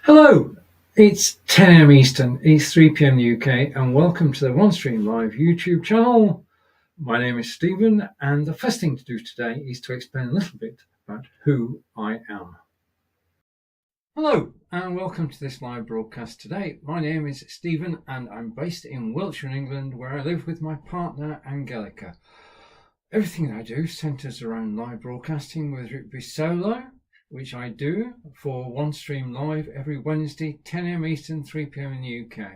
Hello, it's 10 a.m. Eastern, it's 3 p.m. UK, and welcome to the One Stream Live YouTube channel. My name is Stephen, and the first thing to do today is to explain a little bit about who I am. Hello, and welcome to this live broadcast today. My name is Stephen, and I'm based in Wiltshire, England, where I live with my partner, Angelica. Everything that I do centres around live broadcasting, whether it be solo, which I do for One Stream Live every Wednesday, 10 a.m. Eastern, 3 p.m. in the UK.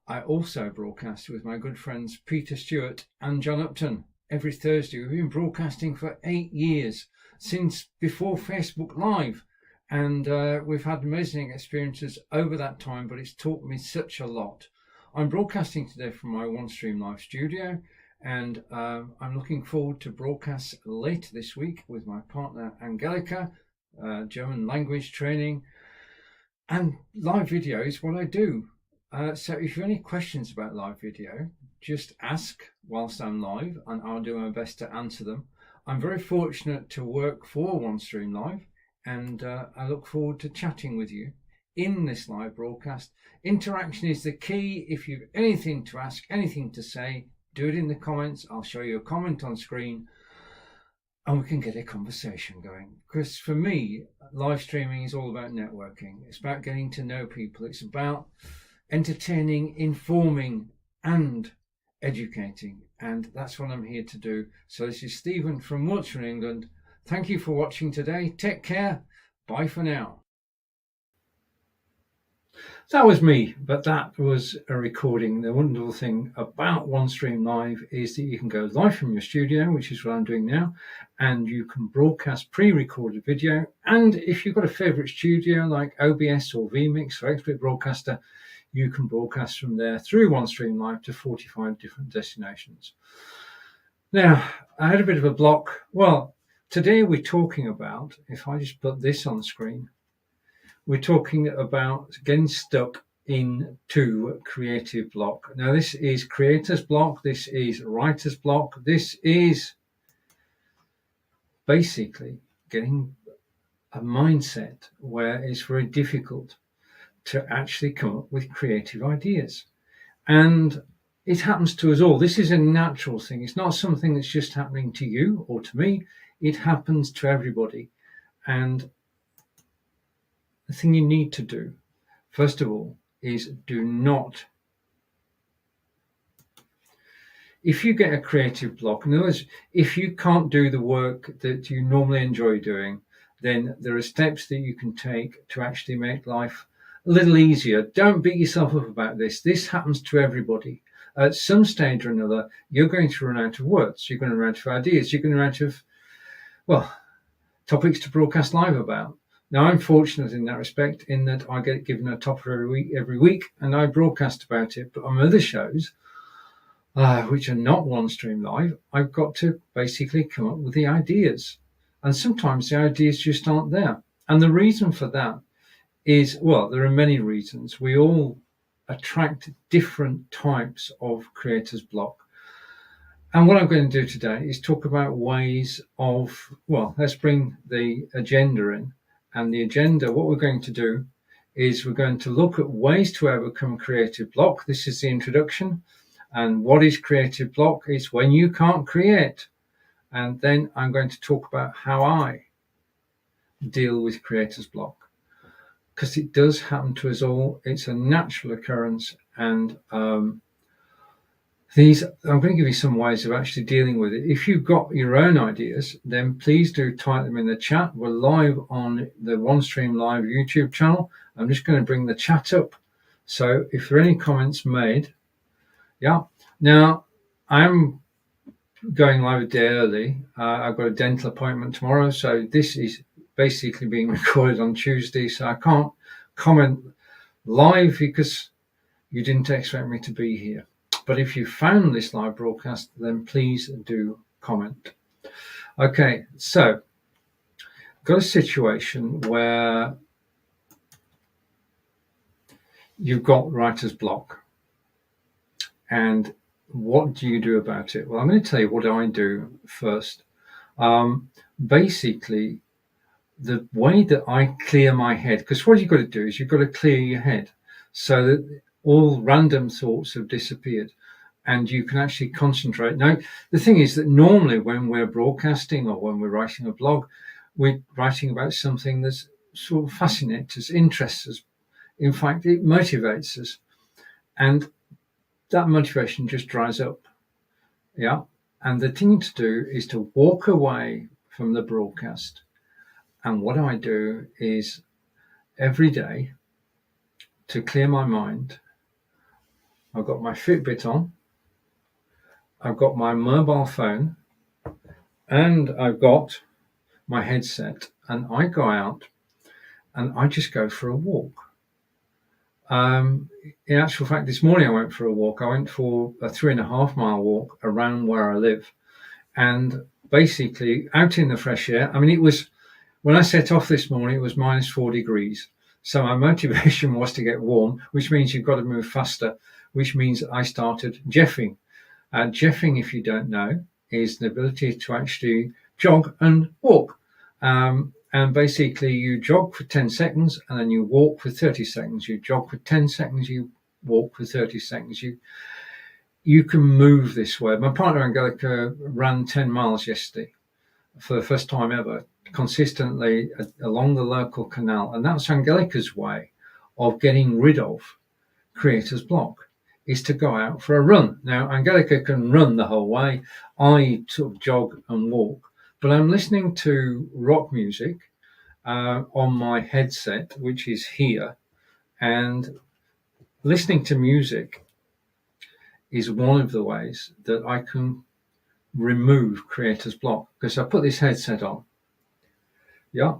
I also broadcast with my good friends Peter Stewart and John Upton every Thursday. We've been broadcasting for 8 years, since before Facebook Live, and we've had amazing experiences over that time, but it's taught me such a lot. I'm broadcasting today from my One Stream Live studio, and I'm looking forward to broadcasts later this week with my partner Angelica, German language training, and live video is what I do. So if you have any questions about live video, just ask whilst I'm live and I'll do my best to answer them. I'm very fortunate to work for One Stream Live, and I look forward to chatting with you in this live broadcast. Interaction is the key. If you've anything to ask, anything to say, do it in the comments. I'll show you a comment on screen and we can get a conversation going. Because for me, live streaming is all about networking. It's about getting to know people. It's about entertaining, informing, and educating. And that's what I'm here to do. So this is Stephen from Wiltshire, England. Thank you for watching today. Take care. Bye for now. That was me, but that was a recording. The wonderful thing about One Stream Live is that you can go live from your studio, which is what I'm doing now, and you can broadcast pre-recorded video. And if you've got a favorite studio like OBS or vMix or Expert Broadcaster, you can broadcast from there through One Stream Live to 45 different destinations. Now, I had a bit of a block. Well, today we're talking about, if I just put this on the screen, we're talking about getting stuck into creative block. Now, this is creator's block. This is writer's block. This is basically getting a mindset where it's very difficult to actually come up with creative ideas. And it happens to us all. This is a natural thing. It's not something that's just happening to you or to me. It happens to everybody. And the thing you need to do, first of all, is do not. If you get a creative block, in other words, if you can't do the work that you normally enjoy doing, then there are steps that you can take to actually make life a little easier. Don't beat yourself up about this. This happens to everybody. At some stage or another, you're going to run out of words. You're going to run out of ideas. You're going to run out of, well, topics to broadcast live about. Now, I'm fortunate in that respect, in that I get given a topic every week, and I broadcast about it. But on other shows, which are not One Stream Live, I've got to basically come up with the ideas. And sometimes the ideas just aren't there. And the reason for that is, well, there are many reasons. We all attract different types of creator's block. And what I'm going to do today is talk about ways of, well, let's bring the agenda in. And the agenda, what we're going to do is we're going to look at ways to overcome creative block. This is the introduction. And what is creative block? It's when you can't create. And then I'm going to talk about how I deal with creator's block, because it does happen to us all. It's a natural occurrence. And I'm going to give you some ways of actually dealing with it. If you've got your own ideas, then please do type them in the chat. We're live on the One Stream Live YouTube channel. I'm just going to bring the chat up. So if there are any comments made, yeah. Now, I'm going live a day early. I've got a dental appointment tomorrow, so this is basically being recorded on Tuesday, so I can't comment live because you didn't expect me to be here. But if you found this live broadcast, then please do comment. Okay, so got a situation where you've got writer's block. And what do you do about it? Well, I'm going to tell you what I do first. Basically, the way that I clear my head, because what you've got to do is you've got to clear your head so that all random thoughts have disappeared and you can actually concentrate. Now, the thing is that normally when we're broadcasting or when we're writing a blog, we're writing about something that's sort of fascinates us, interests us. In fact, it motivates us. And that motivation just dries up. Yeah. And the thing to do is to walk away from the broadcast. And what I do is every day to clear my mind, I've got my Fitbit on, I've got my mobile phone, and I've got my headset, and I go out and I just go for a walk. In actual fact, this morning I went for a walk. I went for a 3.5 mile walk around where I live, and basically out in the fresh air. I mean, it was when I set off this morning, it was -4 degrees. So my motivation was to get warm, which means you've got to move faster, which means I started jeffing. Jeffing, if you don't know, is the ability to actually jog and walk. And basically, you jog for 10 seconds and then you walk for 30 seconds. You jog for 10 seconds, you walk for 30 seconds. You can move this way. My partner Angelica ran 10 miles yesterday for the first time ever, consistently along the local canal. And that's Angelica's way of getting rid of creator's block, is to go out for a run. Now, Angelica can run the whole way. I sort of jog and walk, but I'm listening to rock music on my headset, which is here. And listening to music is one of the ways that I can remove creator's block, because I put this headset on. Yeah.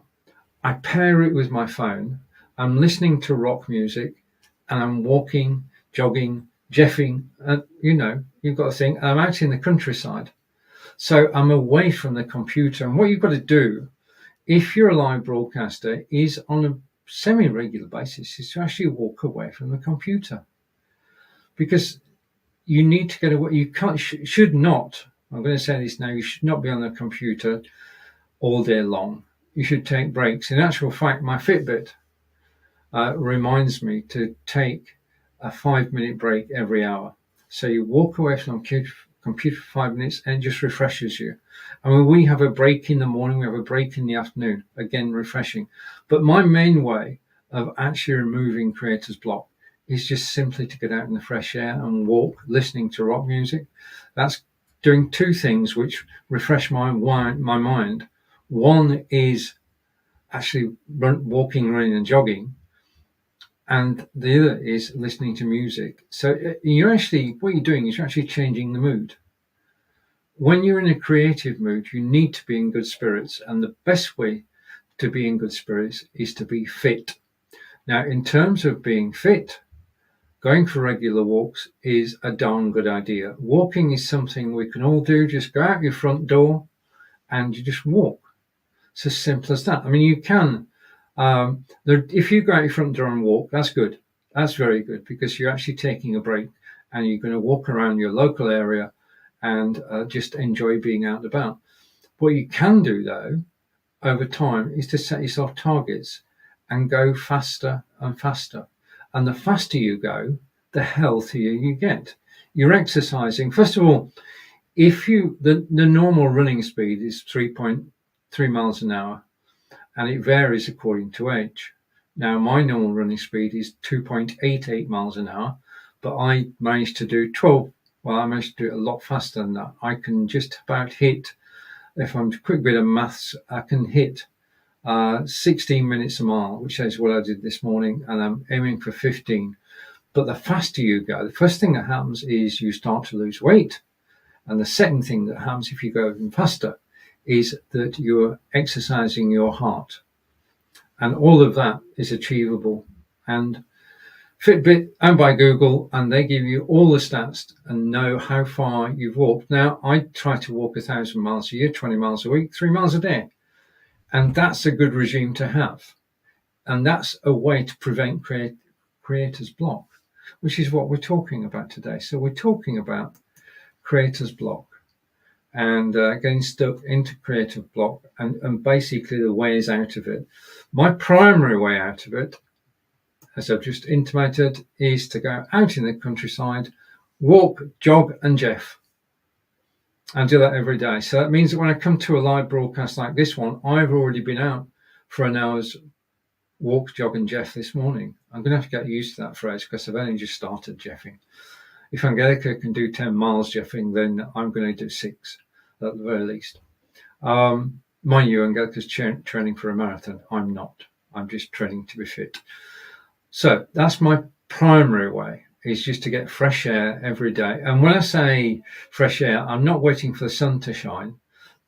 I pair it with my phone. I'm listening to rock music and I'm walking, jogging, jeffing. You've got to think, I'm out in the countryside. So I'm away from the computer. And what you've got to do, if you're a live broadcaster, is on a semi-regular basis, is to actually walk away from the computer. Because you need to get away. You should not, I'm going to say this now, you should not be on the computer all day long. You should take breaks. In actual fact, my Fitbit reminds me to take a 5-minute break every hour. So you walk away from the computer for 5 minutes and it just refreshes you. I mean, we have a break in the morning, we have a break in the afternoon, again, refreshing. But my main way of actually removing creator's block is just simply to get out in the fresh air and walk, listening to rock music. That's doing two things which refresh my mind. One is actually walking, running and jogging. And the other is listening to music. So what you're doing is you're actually changing the mood. When you're in a creative mood, you need to be in good spirits. And the best way to be in good spirits is to be fit. Now, in terms of being fit, going for regular walks is a darn good idea. Walking is something we can all do. Just go out your front door and you just walk. It's as simple as that. I mean, you can, if you go out your front door and walk, that's good. That's very good, because you're actually taking a break and you're going to walk around your local area and just enjoy being out and about. What you can do, though, over time, is to set yourself targets and go faster and faster. And the faster you go, the healthier you get. You're exercising. First of all, if the normal running speed is 3.3 miles an hour, and it varies according to age. Now, my normal running speed is 2.88 miles an hour, but I managed to do 12. Well, I managed to do it a lot faster than that. I can just about hit, if I'm a quick bit of maths, I can hit 16 minutes a mile, which is what I did this morning, and I'm aiming for 15. But the faster you go, the first thing that happens is you start to lose weight. And the second thing that happens if you go even faster is that you're exercising your heart. And all of that is achievable. And Fitbit owned by Google, and they give you all the stats and know how far you've walked. Now, I try to walk 1,000 miles a year, 20 miles a week, 3 miles a day. And that's a good regime to have. And that's a way to prevent creator's block, which is what we're talking about today. So we're talking about creator's block. and getting stuck into creative block, and basically the ways out of it. My primary way out of it, as I've just intimated, is to go out in the countryside, walk, jog, and Jeff. And do that every day. So that means that when I come to a live broadcast like this one, I've already been out for an hour's walk, jog, and Jeff this morning. I'm going to have to get used to that phrase because I've only just started Jeffing. If Angelica can do 10 miles Jeffing, then I'm going to do 6 at the very least. Mind you, Angelica's training for a marathon. I'm not. I'm just training to be fit. So that's my primary way, is just to get fresh air every day. And when I say fresh air, I'm not waiting for the sun to shine.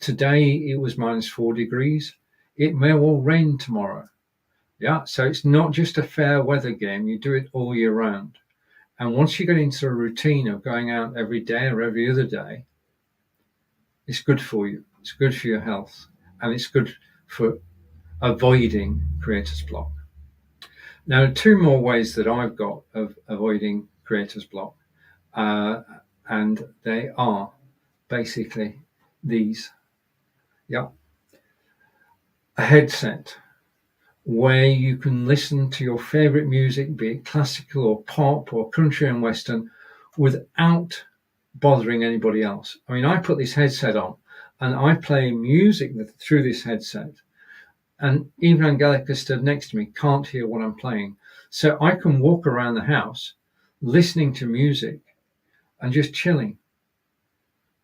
Today it was -4 degrees. It may well rain tomorrow. Yeah, so it's not just a fair weather game. You do it all year round. And once you get into a routine of going out every day or every other day, it's good for you. It's good for your health. And it's good for avoiding creator's block. Now, 2 more ways that I've got of avoiding creator's block, and they are basically these. Yeah. A headset where you can listen to your favorite music, be it classical or pop or country and western, without bothering anybody else. I mean, I put this headset on and I play music through this headset, and even Angelica stood next to me can't hear what I'm playing. So I can walk around the house listening to music and just chilling.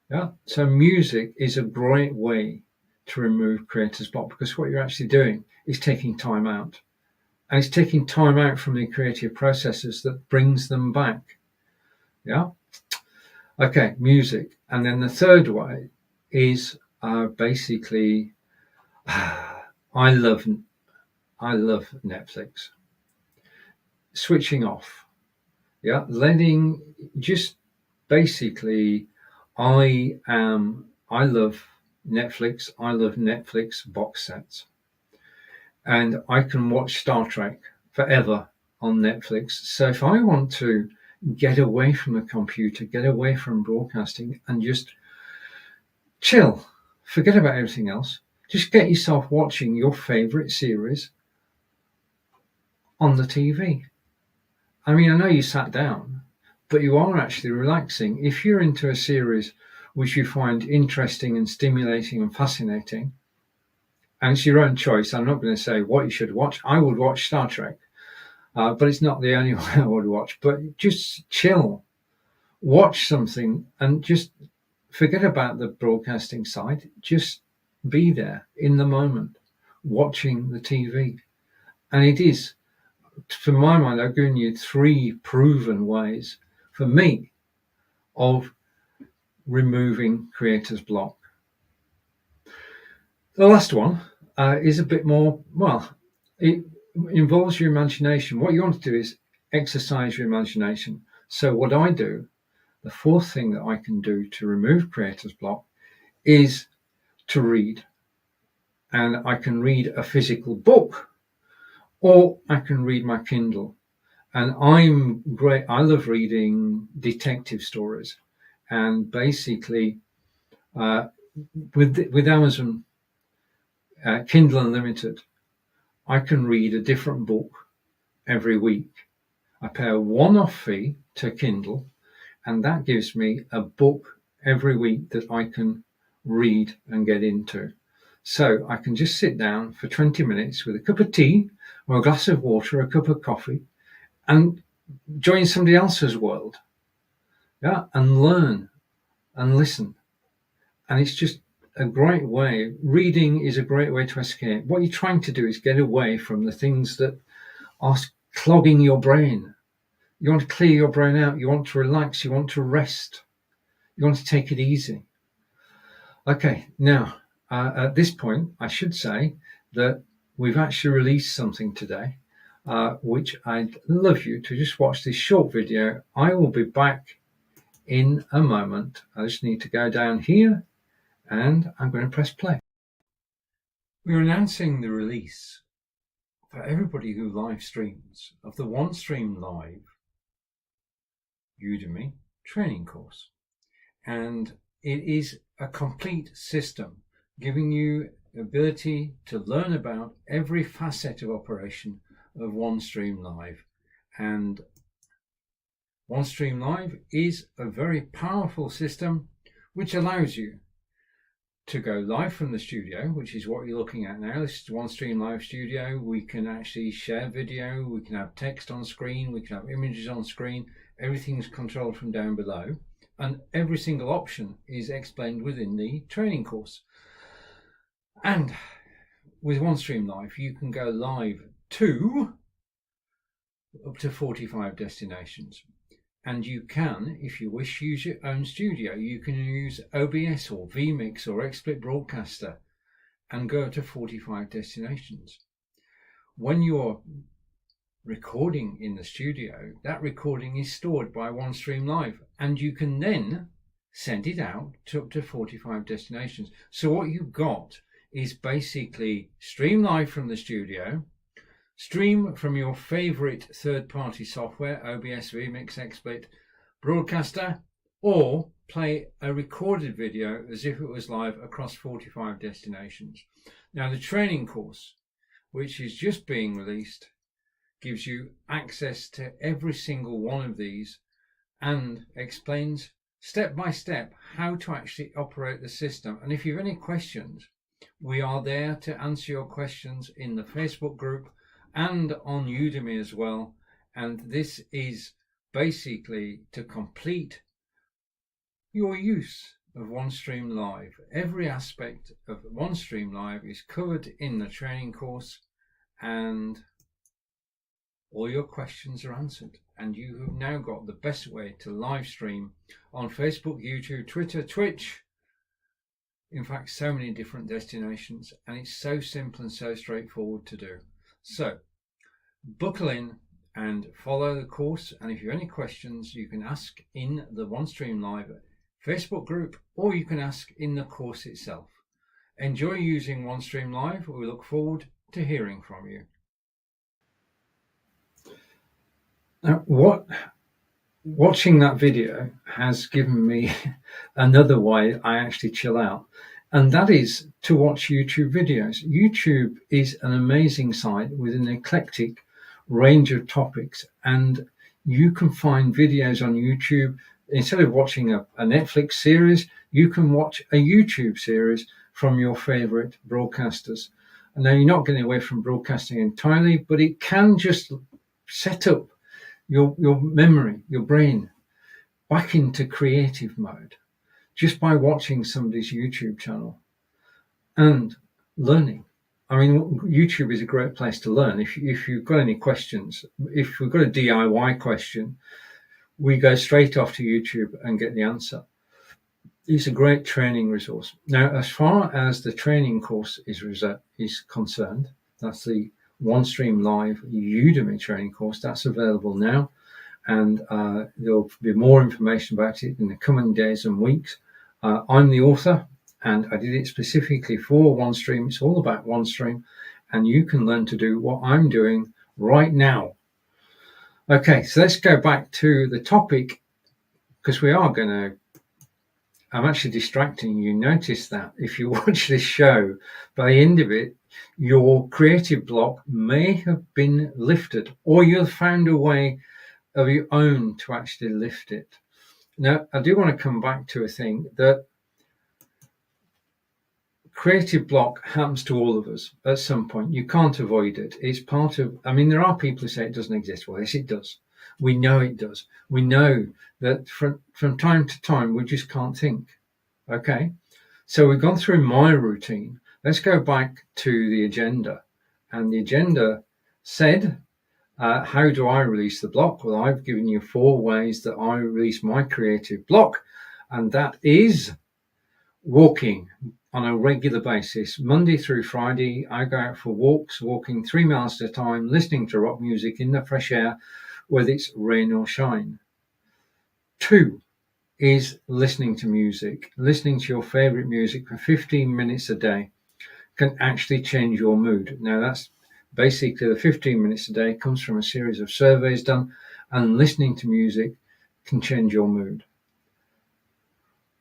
Yeah. So music is a great way to remove creator's block, because what you're actually doing is taking time out. And it's taking time out from the creative processes that brings them back. Yeah. Okay, music. And then the third way is basically, I love Netflix. Switching off. Yeah. Just basically, I love Netflix. I love Netflix box sets. And I can watch Star Trek forever on Netflix. So if I want to get away from the computer, get away from broadcasting, and just chill, forget about everything else, just get yourself watching your favorite series on the TV. I mean, I know you sat down, but you are actually relaxing. If you're into a series which you find interesting and stimulating and fascinating, and it's your own choice, I'm not going to say what you should watch. I would watch Star Trek, but it's not the only one I would watch. But just chill, watch something, and just forget about the broadcasting side. Just be there in the moment, watching the TV. And it is, for my mind, I've given you 3 proven ways for me of removing creator's block. The last one is a bit more, well, it involves your imagination. What you want to do is exercise your imagination. So what I do, the 4th thing that I can do to remove creator's block, is to read. And I can read a physical book, or I can read my Kindle. And I'm great. I love reading detective stories. And basically, with Amazon Kindle Unlimited, I can read a different book every week. I pay a one-off fee to Kindle, and that gives me a book every week that I can read and get into. So I can just sit down for 20 minutes with a cup of tea or a glass of water, a cup of coffee, and join somebody else's world. Yeah, and learn and listen. And it's just a great way. Reading is a great way to escape. What you're trying to do is get away from the things that are clogging your brain. You want to clear your brain out. You want to relax. You want to rest. You want to take it easy. Okay, now, at this point, I should say that we've actually released something today, which I'd love you to just watch this short video. I will be back in a moment. I just need to go down here, and I'm going to press play. We're announcing the release for everybody who live streams of the One Stream Live Udemy training course. And it is a complete system giving you the ability to learn about every facet of operation of OneStream Live. And OneStream Live is a very powerful system which allows you to go live from the studio, which is what you're looking at now. This is OneStream Live Studio. We can actually share video, we can have text on screen, we can have images on screen. Everything's controlled from down below, and every single option is explained within the training course. And with OneStream Live, you can go live to up to 45 destinations. And you can, if you wish, use your own studio. You can use OBS or vMix or XSplit Broadcaster and go to 45 destinations. When you're recording in the studio, that recording is stored by OneStream Live, and you can then send it out to up to 45 destinations. So what you've got is basically stream live from the studio, stream from your favorite third-party software, OBS, vMix, XSplit, Broadcaster, or play a recorded video as if it was live across 45 destinations. Now, the training course, which is just being released, gives you access to every single one of these and explains step by step how to actually operate the system. And if you have any questions, we are there to answer your questions in the Facebook group and on Udemy as well. And this is basically to complete your use of OneStream Live. Every aspect of OneStream Live is covered in the training course, and all your questions are answered. And you have now got the best way to live stream on Facebook, YouTube, Twitter, Twitch. In fact, so many different destinations, and it's so simple and so straightforward to do. So buckle in and follow the course, and if you have any questions, you can ask in the OneStream Live Facebook group, or you can ask in the course itself. Enjoy using OneStream Live. We look forward to hearing from you. Now, watching that video has given me another way I actually chill out, and that is to watch YouTube videos. YouTube is an amazing site with an eclectic range of topics, and you can find videos on YouTube. Instead of watching a Netflix series, you can watch a YouTube series from your favorite broadcasters. And now, you're not getting away from broadcasting entirely, but it can just set up your memory, your brain, back into creative mode just by watching somebody's YouTube channel and learning. I mean, YouTube is a great place to learn. If you've got any questions, if we've got a DIY question, we go straight off to YouTube and get the answer. It's a great training resource. Now, as far as the training course is concerned, that's the OneStream Live Udemy training course. That's available now, and there'll be more information about it in the coming days and weeks. I'm the author, and I did it specifically for OneStream. It's all about OneStream, and you can learn to do what I'm doing right now. Okay, so let's go back to the topic, because I'm actually distracting you. Notice that if you watch this show, by the end of it, your creative block may have been lifted, or you've found a way of your own to actually lift it. Now, I do want to come back to a thing that creative block happens to all of us at some point. You can't avoid it. It's part of, there are people who say it doesn't exist. Well, yes, it does. We know it does. We know that from time to time, we just can't think. Okay. So we've gone through my routine. Let's go back to the agenda. And the agenda said, how do I release the block? Well, I've given you 4 ways that I release my creative block. And that is walking on a regular basis. Monday through Friday, I go out for walks, walking 3 miles at a time, listening to rock music in the fresh air, whether it's rain or shine. 2 is listening to music. Listening to your favorite music for 15 minutes a day can actually change your mood. Now, that's basically the 15 minutes a day comes from a series of surveys done, and listening to music can change your mood.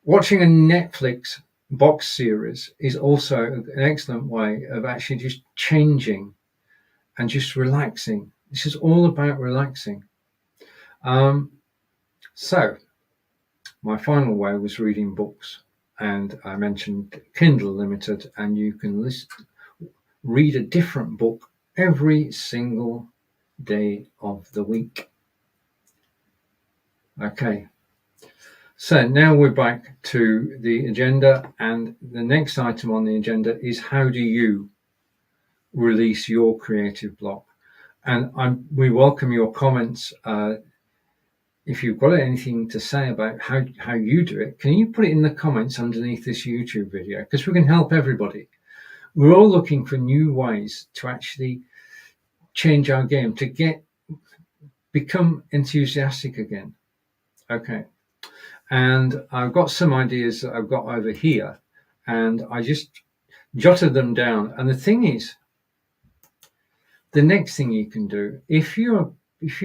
Watching a Netflix box series is also an excellent way of actually just changing and just relaxing. This is all about relaxing. So my final way was reading books, and I mentioned Kindle Limited, and you can read a different book every single day of the week. Okay, so now we're back to the agenda, and the next item on the agenda is how do you release your creative block? And we welcome your comments. If you've got anything to say about how you do it, can you put it in the comments underneath this YouTube video? Because we can help everybody. We're all looking for new ways to actually change our game, to become enthusiastic again. Okay. And I've got some ideas that I've got over here, and I just jotted them down. And the thing is, the next thing you can do, if you're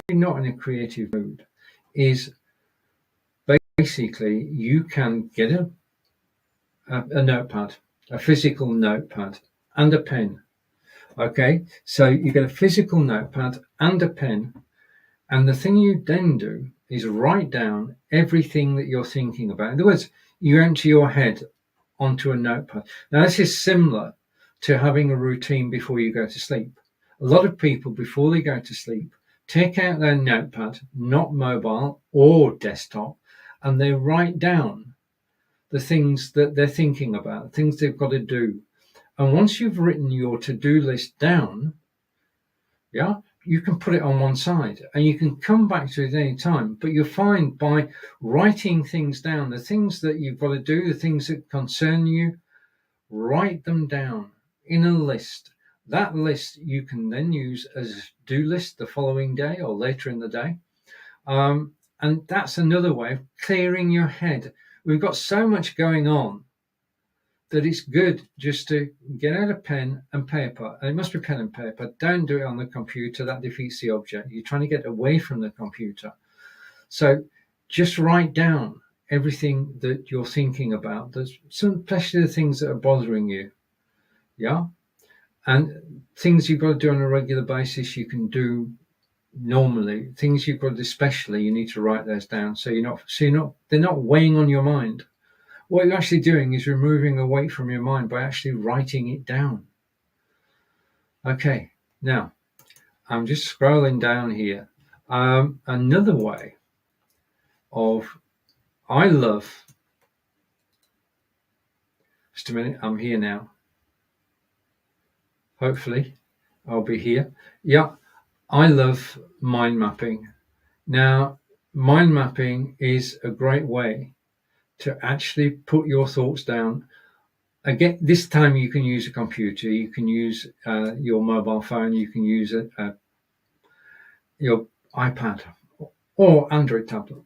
not in a creative mood, is basically you can get a notepad, a physical notepad, and a pen. Okay, so you get a physical notepad and a pen, and the thing you then do is write down everything that you're thinking about. In other words, you empty your head onto a notepad. Now, this is similar to having a routine before you go to sleep. A lot of people, before they go to sleep, take out their notepad, not mobile or desktop, and they write down the things that they're thinking about, things they've got to do. And once you've written your to-do list down, yeah, you can put it on one side and you can come back to it any time. But you'll find by writing things down, the things that you've got to do, the things that concern you, write them down in a list. That list you can then use as a to-do list the following day or later in the day. And that's another way of clearing your head. We've got so much going on that it's good just to get out a pen and paper. And it must be pen and paper. Don't do it on the computer. That defeats the object. You're trying to get away from the computer. So just write down everything that you're thinking about. There's especially the things that are bothering you. Yeah. And things you've got to do on a regular basis, you can do normally. Things you've got to do especially, you need to write those down. So they're not weighing on your mind. What you're actually doing is removing a weight from your mind by actually writing it down. Okay, now I'm just scrolling down here. Another way I love, just a minute, I'm here now. Hopefully I'll be here. Yeah, I love mind mapping. Now, mind mapping is a great way to actually put your thoughts down. Again, this time you can use a computer, you can use your mobile phone, you can use your iPad or Android tablet.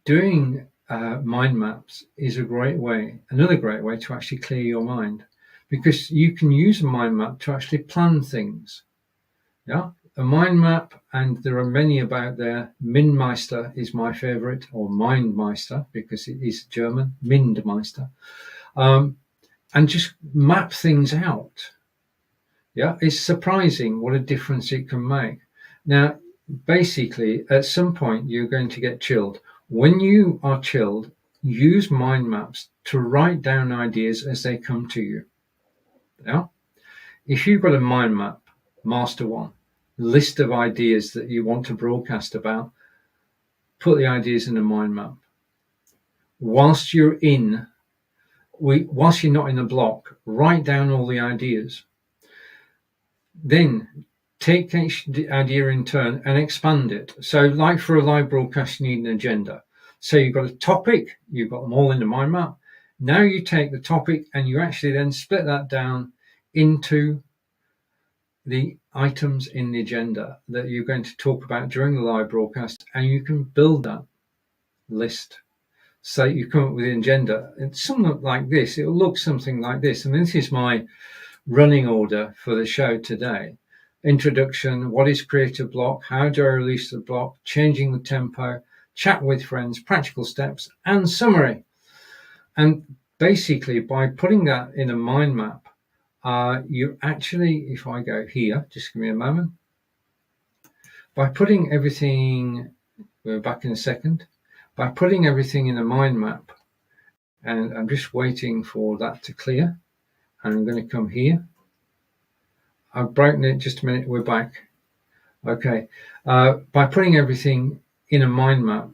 Doing mind maps is another great way to actually clear your mind, because you can use a mind map to actually plan things. Yeah, a mind map, and there are many about there. Mindmeister is my favorite, or Mindmeister, because it is German, Mindmeister. And just map things out. Yeah, it's surprising what a difference it can make. Now, basically, at some point, you're going to get chilled. When you are chilled, use mind maps to write down ideas as they come to you. Yeah, if you've got a mind map, master one, list of ideas that you want to broadcast about, put the ideas in a mind map. Whilst you're not in a block, write down all the ideas. Then take each idea in turn and expand it. So like for a live broadcast, you need an agenda. So you've got a topic, you've got them all in the mind map. Now you take the topic and you actually then split that down into the items in the agenda that you're going to talk about during the live broadcast, and you can build that list. So you come up with an agenda. It's something like this. It will look something like this. And this is my running order for the show today. Introduction, what is creative block? How do I release the block? Changing the tempo, chat with friends, practical steps, and summary. And basically, by putting that in a mind map, you actually, if I go here, just give me a moment, by putting everything, we're back in a second, by putting everything in a mind map, and I'm just waiting for that to clear, and I'm going to come here. I've broken it, just a minute, we're back. Okay, by putting everything in a mind map,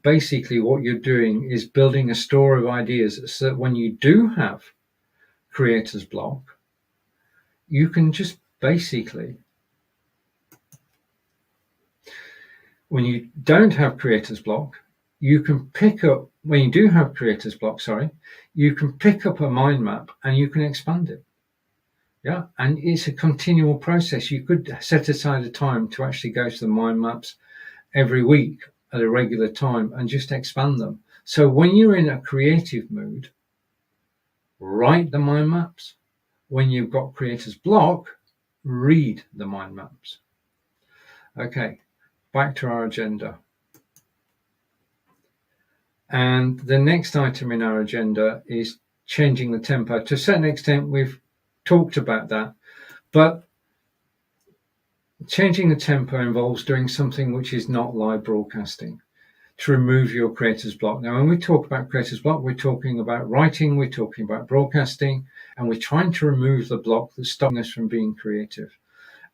basically what you're doing is building a store of ideas so that when you do have creator's block, you can just basically, when you don't have creator's block, you can pick up, when you do have creator's block, you can pick up a mind map and you can expand it. Yeah, and it's a continual process. You could set aside a time to actually go to the mind maps every week at a regular time and just expand them. So when you're in a creative mood, write the mind maps. When you've got creator's block, read the mind maps. Okay, back to our agenda. And the next item in our agenda is changing the tempo. To a certain extent, we've talked about that, but changing the tempo involves doing something which is not live broadcasting to remove your creator's block. Now, when we talk about creator's block, we're talking about writing, we're talking about broadcasting, and we're trying to remove the block that's stopping us from being creative.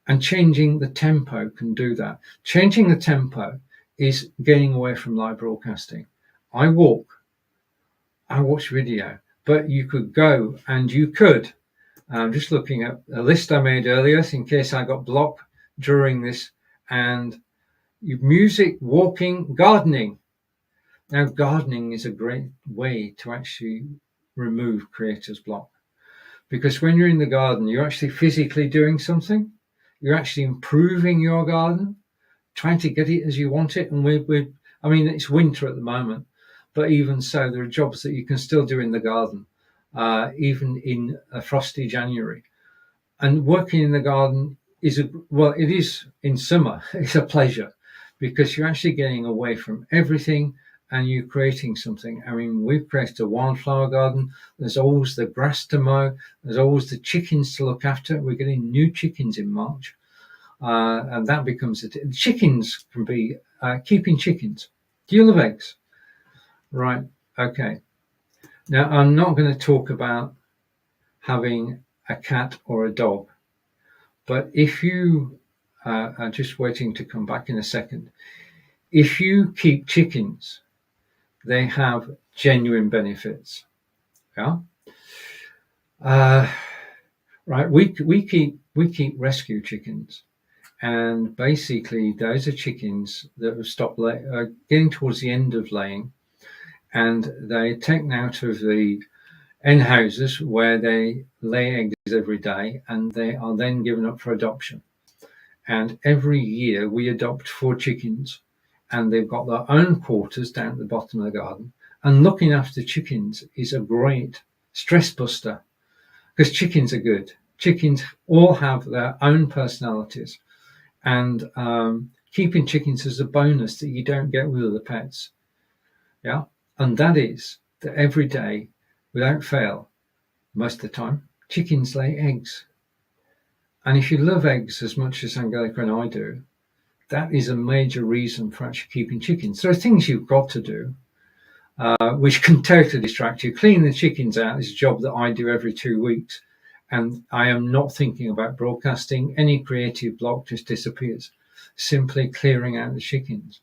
And changing the tempo can do that. Changing the tempo is getting away from live broadcasting. I watch video, but you could go and you could. I'm just looking at a list I made earlier in case I got blocked during this, and music, walking, gardening. Now, gardening is a great way to actually remove creator's block, because when you're in the garden, you're actually physically doing something. You're actually improving your garden, trying to get it as you want it. And I mean, it's winter at the moment, but even so, there are jobs that you can still do in the garden, even in a frosty January. And working in the garden it is in summer, it's a pleasure, because you're actually getting away from everything and you're creating something. I mean, we've created a wildflower garden. There's always the grass to mow. There's always the chickens to look after. We're getting new chickens in March. And that becomes chickens can be keeping chickens. Do you love eggs? Right. Okay. Now, I'm not going to talk about having a cat or a dog, but if you are just waiting to come back in a second, if you keep chickens, they have genuine benefits. Yeah. Right. We keep rescue chickens. And basically, those are chickens that have stopped getting towards the end of laying, and they're taken out of the hen houses where they lay eggs every day, and they are then given up for adoption. And every year we adopt 4 chickens, and they've got their own quarters down at the bottom of the garden. And looking after chickens is a great stress buster, because chickens are good. Chickens all have their own personalities. And keeping chickens is a bonus that you don't get with other pets. Yeah. And that is that every day, without fail, most of the time, chickens lay eggs. And if you love eggs as much as Angelica and I do, that is a major reason for actually keeping chickens. There are things you've got to do, which can totally distract you. Cleaning the chickens out is a job that I do every 2 weeks. And I am not thinking about broadcasting. Any creative block just disappears. Simply clearing out the chickens.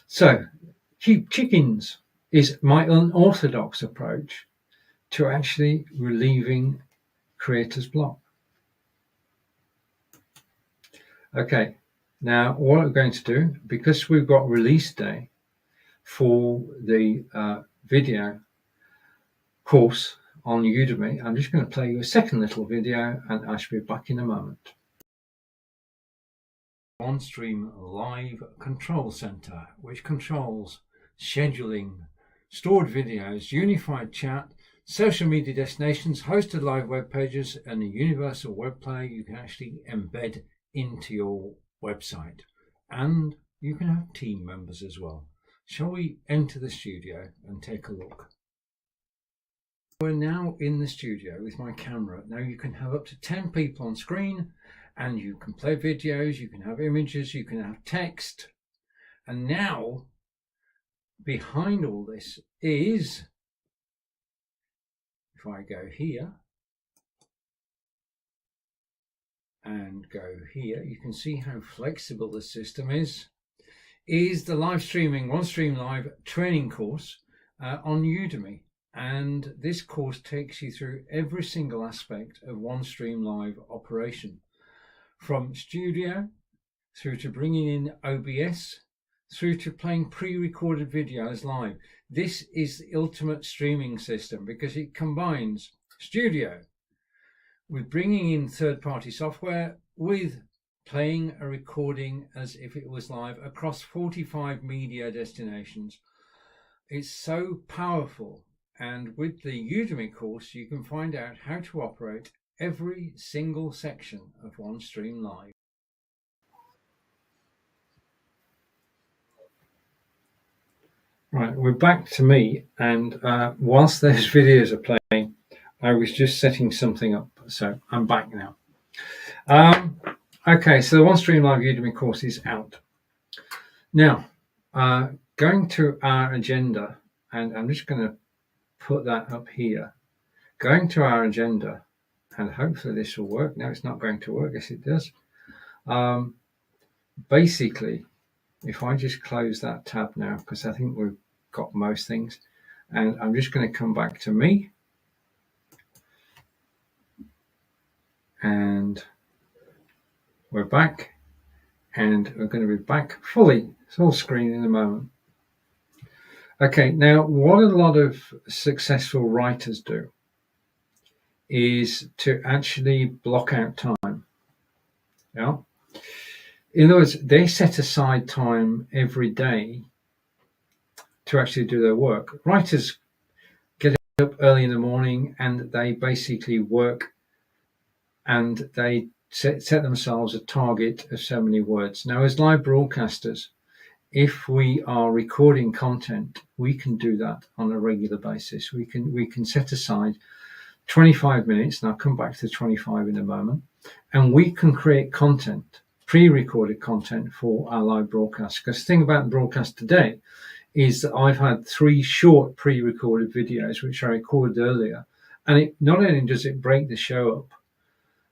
So, keep chickens is my unorthodox approach to actually relieving creator's block. Okay, now what I'm going to do, because we've got release day for the video course on Udemy, I'm just going to play you a second little video and I shall be back in a moment. OnStream Live Control Center, which controls scheduling, stored videos, unified chat, social media destinations, hosted live web pages, and a universal web player you can actually embed into your website. And you can have team members as well. Shall we enter the studio and take a look? We're now in the studio with my camera. Now you can have up to 10 people on screen, and you can play videos, you can have images, you can have text. And now behind all this is, if I go here and go here, you can see how flexible the system is the live streaming OneStream Live training course on Udemy. And this course takes you through every single aspect of OneStream Live operation, from studio through to bringing in OBS, through to playing pre-recorded videos live. This is the ultimate streaming system because it combines studio with bringing in third-party software with playing a recording as if it was live across 45 media destinations. It's so powerful. And with the Udemy course, you can find out how to operate every single section of OneStream Live. Right, we're back to me, and whilst those videos are playing, I was just setting something up, so I'm back now. Okay, so the OneStream Live Udemy course is out. Now, going to our agenda, and I'm just going to put that up here. Going to our agenda, and hopefully this will work. No, it's not going to work. Yes, it does. Basically, if I just close that tab now, because I think we've got most things, and I'm just going to come back to me, and we're back, and we're going to be back fully full screen in a moment. Okay, now what a lot of successful writers do is to actually block out time. Yeah. In other words, they set aside time every day to actually do their work. Writers get up early in the morning and they basically work, and they set themselves a target of so many words. Now, as live broadcasters, if we are recording content, we can do that on a regular basis. We can set aside 25 minutes, and I'll come back to 25 in a moment, and we can create content, pre-recorded content for our live broadcast. Because the thing about the broadcast today is that I've had 3 short pre-recorded videos which I recorded earlier, and it not only does it break the show up,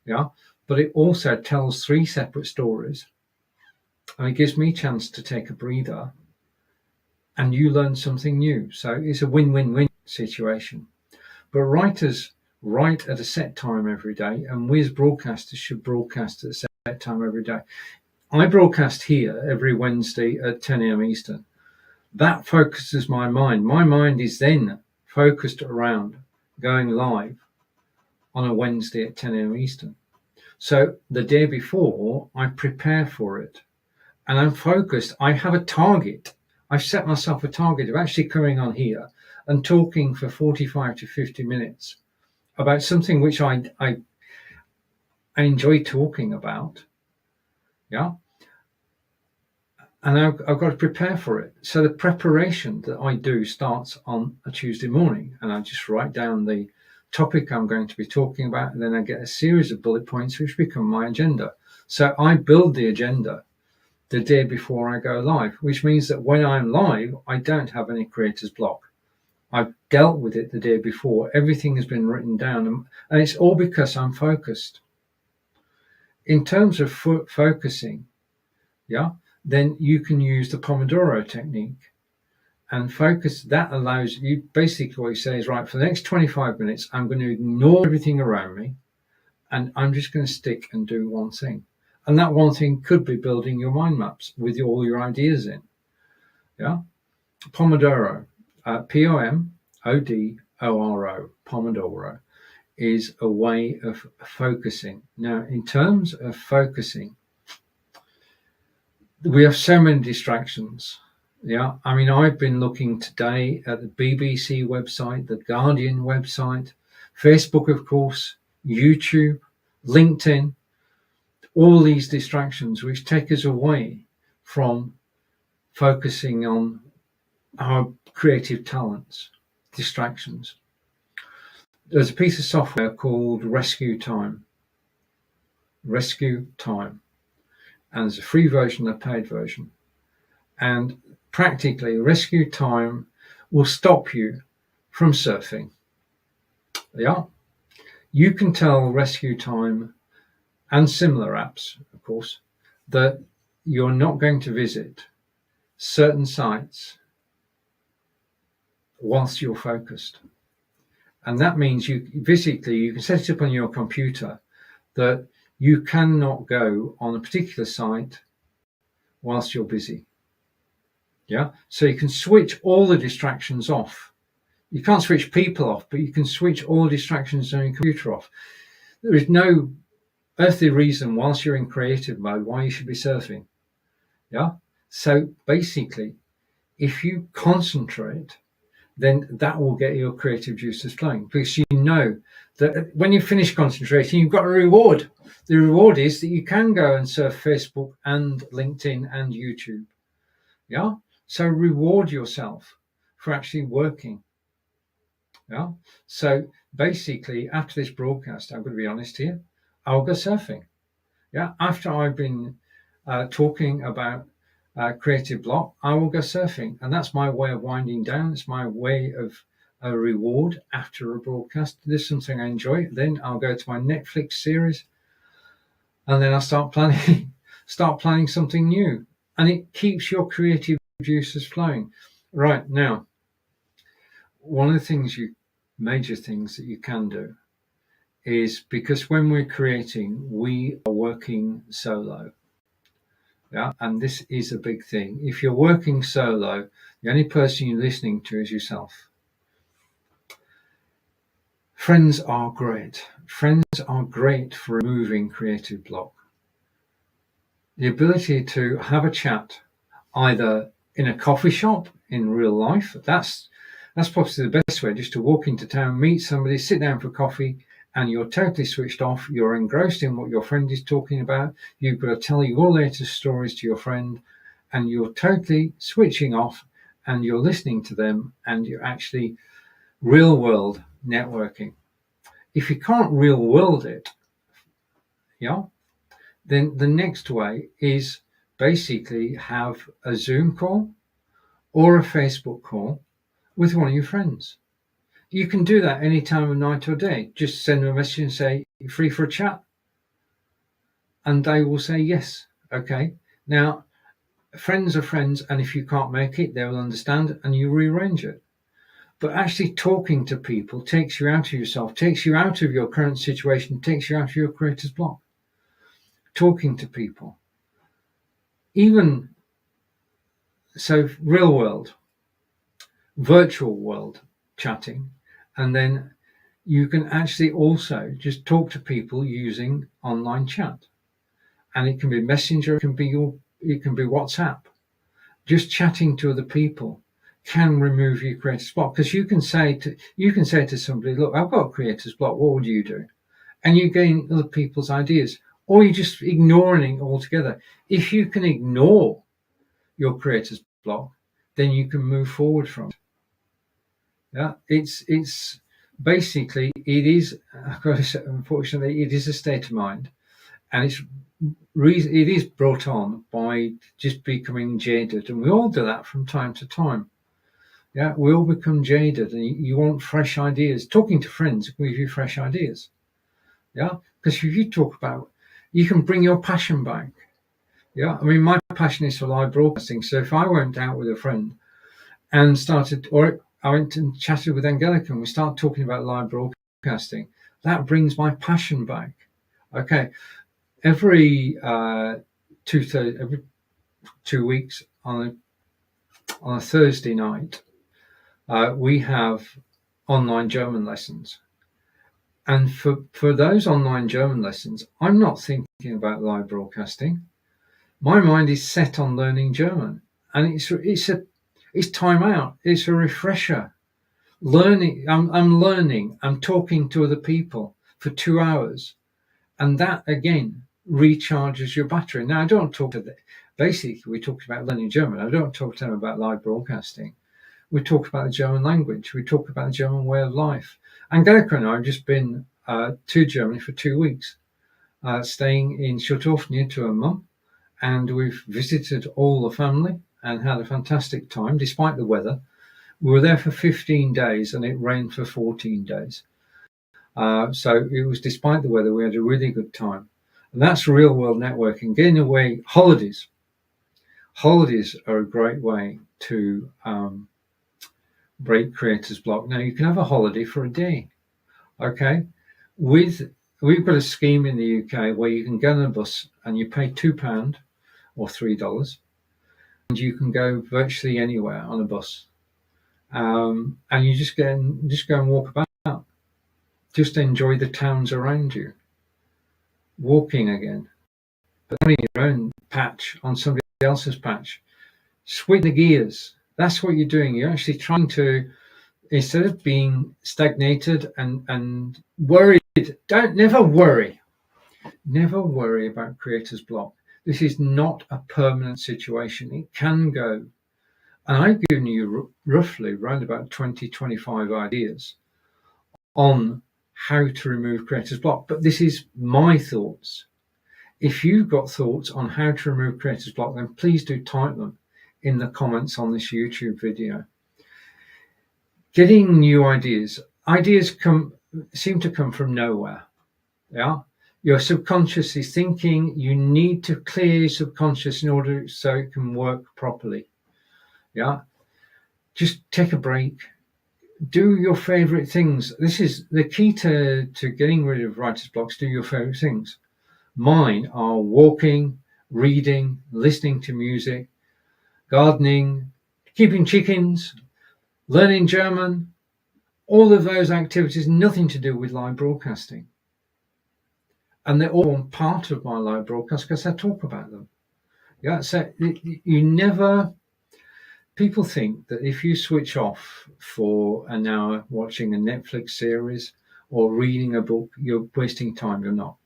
yeah, but it also tells 3 separate stories, and it gives me a chance to take a breather, and you learn something new. So it's a win-win-win situation. But writers write at a set time every day, and we as broadcasters should broadcast at a set time every day. I broadcast here every Wednesday at 10 a.m. Eastern. That focuses my mind. My mind is then focused around going live on a Wednesday at 10 a.m. Eastern. So the day before, I prepare for it, and I'm focused. I have a target. I've set myself a target of actually coming on here and talking for 45 to 50 minutes about something which I enjoy talking about. Yeah. And I've got to prepare for it. So the preparation that I do starts on a Tuesday morning, and I just write down the topic I'm going to be talking about, and then I get a series of bullet points which become my agenda. So I build the agenda the day before I go live, which means that when I'm live, I don't have any creator's block. I've dealt with it the day before. Everything has been written down, and it's all because I'm focused. In terms of focusing, yeah, then you can use the Pomodoro technique and focus. That allows you, basically what you say is, right, for the next 25 minutes, I'm going to ignore everything around me, and I'm just going to stick and do one thing. And that one thing could be building your mind maps with all your ideas in. Yeah. Pomodoro, Pomodoro, Pomodoro is a way of focusing. Now, in terms of focusing, we have so many distractions. Yeah, I mean, I've been looking today at the BBC website, the Guardian website, Facebook, of course, YouTube, LinkedIn, all these distractions which take us away from focusing on our creative talents, distractions. There's a piece of software called Rescue Time. Rescue Time. And there's a free version and a paid version. And practically, Rescue Time will stop you from surfing. Yeah. You can tell Rescue Time and similar apps, of course, that you're not going to visit certain sites whilst you're focused. And that means you can set it up on your computer that you cannot go on a particular site whilst you're busy. Yeah. So you can switch all the distractions off. You can't switch people off, but you can switch all distractions on your computer off. There is no earthly reason whilst you're in creative mode why you should be surfing. Yeah. So basically, if you concentrate, then that will get your creative juices flowing, because you know that when you finish concentrating, you've got a reward. The reward is that you can go and surf Facebook and LinkedIn and YouTube. Yeah. So reward yourself for actually working. Yeah. So basically, after this broadcast, I'm going to be honest here, I'll go surfing. Yeah. After I've been talking about creative block, I will go surfing, and that's my way of winding down. It's my way of a reward after a broadcast. This is something I enjoy. Then I'll go to my Netflix series, and then I'll start planning something new, and it keeps your creative juices flowing. Right now, one of the major things that you can do is, because when we're creating, we are working solo. Yeah, and this is a big thing. If you're working solo, the only person you're listening to is yourself. Friends are great. Friends are great for removing creative block. The ability to have a chat, either in a coffee shop in real life, that's probably the best way, just to walk into town, meet somebody, sit down for coffee, and you're totally switched off. You're engrossed in what your friend is talking about. You've got to tell your latest stories to your friend, and you're totally switching off, and you're listening to them, and you're actually real world networking. If you can't real world it, yeah, then the next way is basically have a Zoom call or a Facebook call with one of your friends. You can do that any time of night or day. Just send them a message and say, "You free for a chat?" And they will say yes. Okay. Now, friends are friends, and if you can't make it, they will understand, and you rearrange it. But actually talking to people takes you out of yourself, takes you out of your current situation, takes you out of your creator's block. Talking to people. Even so, real world, virtual world chatting, and then you can actually also just talk to people using online chat, and it can be Messenger, it can be WhatsApp. Just chatting to other people can remove your creator's block, because you can say to somebody, "Look, I've got a creator's block. What would you do?" And you gain other people's ideas, or you're just ignoring it altogether. If you can ignore your creator's block, then you can move forward from it. Yeah, it's basically, it is, unfortunately, it is a state of mind, and it is brought on by just becoming jaded, and we all do that from time to time. Yeah, we all become jaded, and you want fresh ideas. Talking to friends will give you fresh ideas. Yeah, because if you talk about, you can bring your passion back. Yeah, I mean, my passion is for live broadcasting. So if I went out with a friend and I went and chatted with Angelica, and we start talking about live broadcasting, that brings my passion back. Okay, every 2 weeks on a Thursday night, we have online German lessons. And for those online German lessons, I'm not thinking about live broadcasting. My mind is set on learning German, and it's time out. It's a refresher. Learning. I'm learning. I'm talking to other people for 2 hours, and that again recharges your battery. Now, I don't talk to Basically, we talked about learning German. I don't talk to them about live broadcasting. We talk about the German language. We talk about the German way of life. Angelika and I have just been to Germany for 2 weeks, staying in Schutthof near to her mum. And we've visited all the family and had a fantastic time, despite the weather. We were there for 15 days and it rained for 14 days. So it was, despite the weather, we had a really good time. And that's real world networking, getting away. Holidays are a great way to break creator's block. Now, you can have a holiday for a day. Okay, we've got a scheme in the UK where you can go on a bus and you pay £2 or $3, and you can go virtually anywhere on a bus, and you just go and walk about, just enjoy the towns around you, walking again, but not in your own patch, on somebody else's patch. Sweeten the gears. That's what you're doing. You're actually trying to, instead of being stagnated and worried, never worry about creator's block. This is not a permanent situation. It can go. And I've given you roughly around about 20-25 ideas on how to remove creator's block. But this is my thoughts. If you've got thoughts on how to remove creator's block, then please do type them in the comments on this YouTube video. Getting new ideas seem to come from nowhere. Yeah, your subconscious is thinking. You need to clear your subconscious in order so it can work properly. Yeah, just take a break. Do your favorite things. This is the key to getting rid of writer's blocks. Do your favorite things. Mine are walking, reading, listening to music, gardening, keeping chickens, learning German. All of those activities, nothing to do with live broadcasting. And they're all part of my live broadcast because I talk about them. Yeah, so you never, people think that if you switch off for an hour watching a Netflix series or reading a book, you're wasting time. You're not.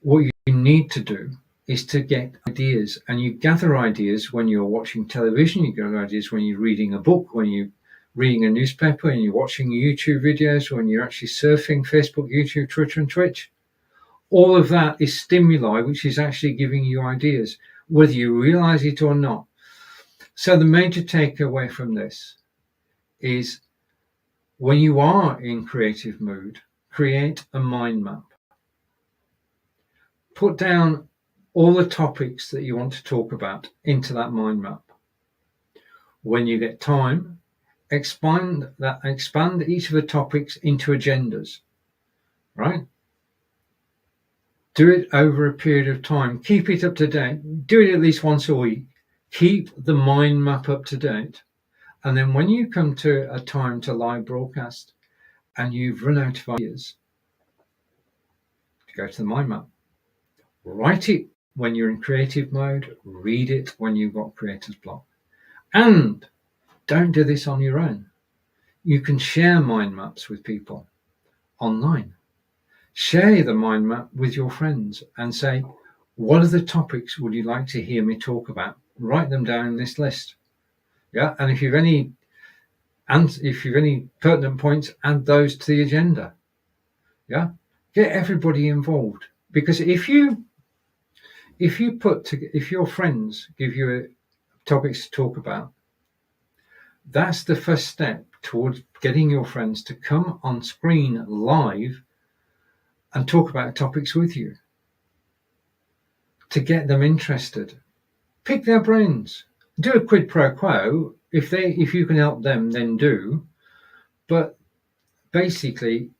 What you need to do is to get ideas, and you gather ideas when you're watching television, you gather ideas when you're reading a book, when you're reading a newspaper, and you're watching YouTube videos, when you're actually surfing Facebook, YouTube, Twitter, and Twitch. All of that is stimuli, which is actually giving you ideas, whether you realize it or not. So the major takeaway from this is, when you are in creative mood, create a mind map. Put down all the topics that you want to talk about into that mind map. When you get time, expand each of the topics into agendas, right? Do it over a period of time. Keep it up to date. Do it at least once a week. Keep the mind map up to date. And then when you come to a time to live broadcast and you've run out of ideas, go to the mind map. Write it when you're in creative mode. Read it when you've got creator's block. And don't do this on your own. You can share mind maps with people online. Share the mind map with your friends and say, what are the topics would you like to hear me talk about? Write them down in this list. Yeah, and if you've any pertinent points, add those to the agenda. Yeah, get everybody involved, because if your friends give you topics to talk about, that's the first step towards getting your friends to come on screen live and talk about topics with you, to get them interested. Pick their brains. Do a quid pro quo. If you can help them, then do. But basically,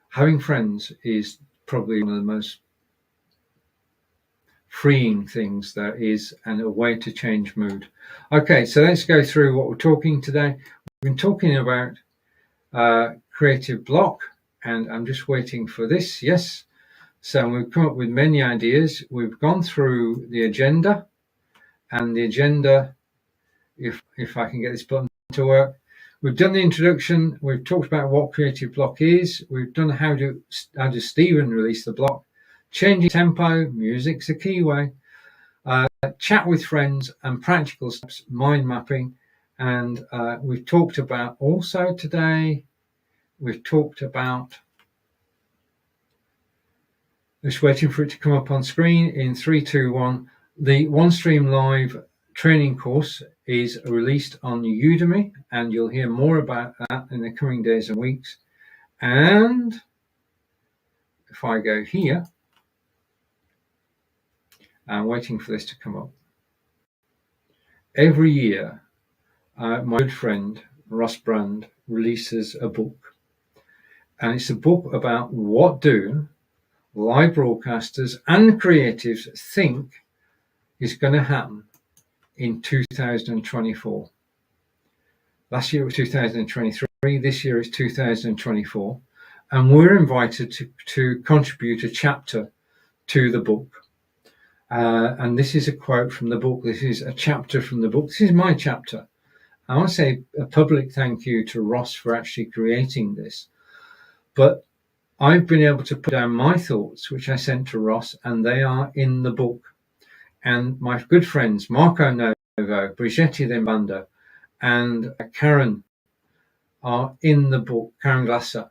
having friends is probably one of the most freeing things there is, and a way to change mood. Okay, so let's go through what we're talking today. We've been talking about creative block, and I'm just waiting for this. Yes. So we've come up with many ideas. We've gone through the agenda, and the agenda, if I can get this button to work, we've done the introduction. We've talked about what creative block is. We've done how does Stephen release the block. changing tempo, music's a key way, chat with friends, and practical steps, mind mapping. And we've talked about also today, we've talked about, just waiting for it to come up on screen in 3, 2, 1. The OneStream Live training course is released on Udemy, and you'll hear more about that in the coming days and weeks. And if I go here, I'm waiting for this to come up. Every year, my good friend Ross Brand releases a book, and it's a book about what do live broadcasters and creatives think is going to happen in 2024. Last year it was 2023, this year it's 2024, and we're invited to contribute a chapter to the book. And this is a quote from the book. This is a chapter from the book. This is my chapter. I want to say a public thank you to Ross for actually creating this. But I've been able to put down my thoughts, which I sent to Ross, and they are in the book. And my good friends, Marco Novo, Brigitte Dembanda, and Karen are in the book, Karen Glasser.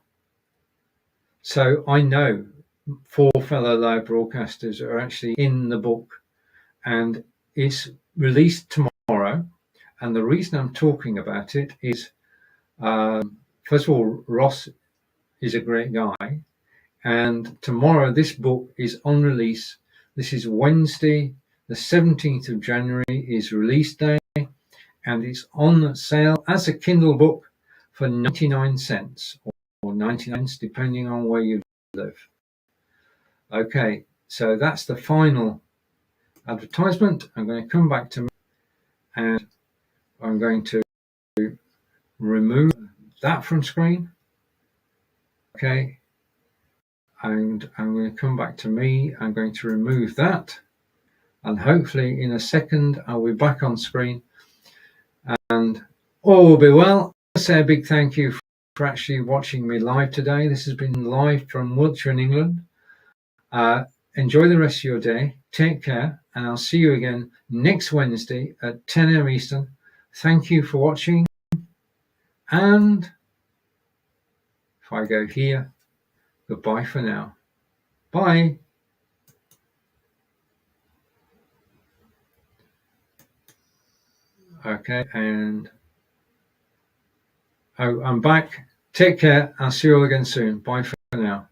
So I know 4 fellow live broadcasters are actually in the book, and it's released tomorrow. And the reason I'm talking about it is, first of all, Ross is a great guy. And tomorrow, this book is on release. This is Wednesday, the 17th of January is release day. And it's on sale as a Kindle book for 99 cents or 99 cents, depending on where you live. Okay, so that's the final advertisement. I'm going to come back to me, and I'm going to remove that from screen. Okay, and I'm going to come back to me. I'm going to remove that, and hopefully in a second I'll be back on screen, and all will be well. I say a big thank you for actually watching me live today. This has been live from Wiltshire in England. Enjoy the rest of your day. Take care, and I'll see you again next Wednesday at 10 a.m. Eastern. Thank you for watching, and if I go here, goodbye for now. Bye. Okay, and I'm back. Take care. I'll see you all again soon. Bye for now.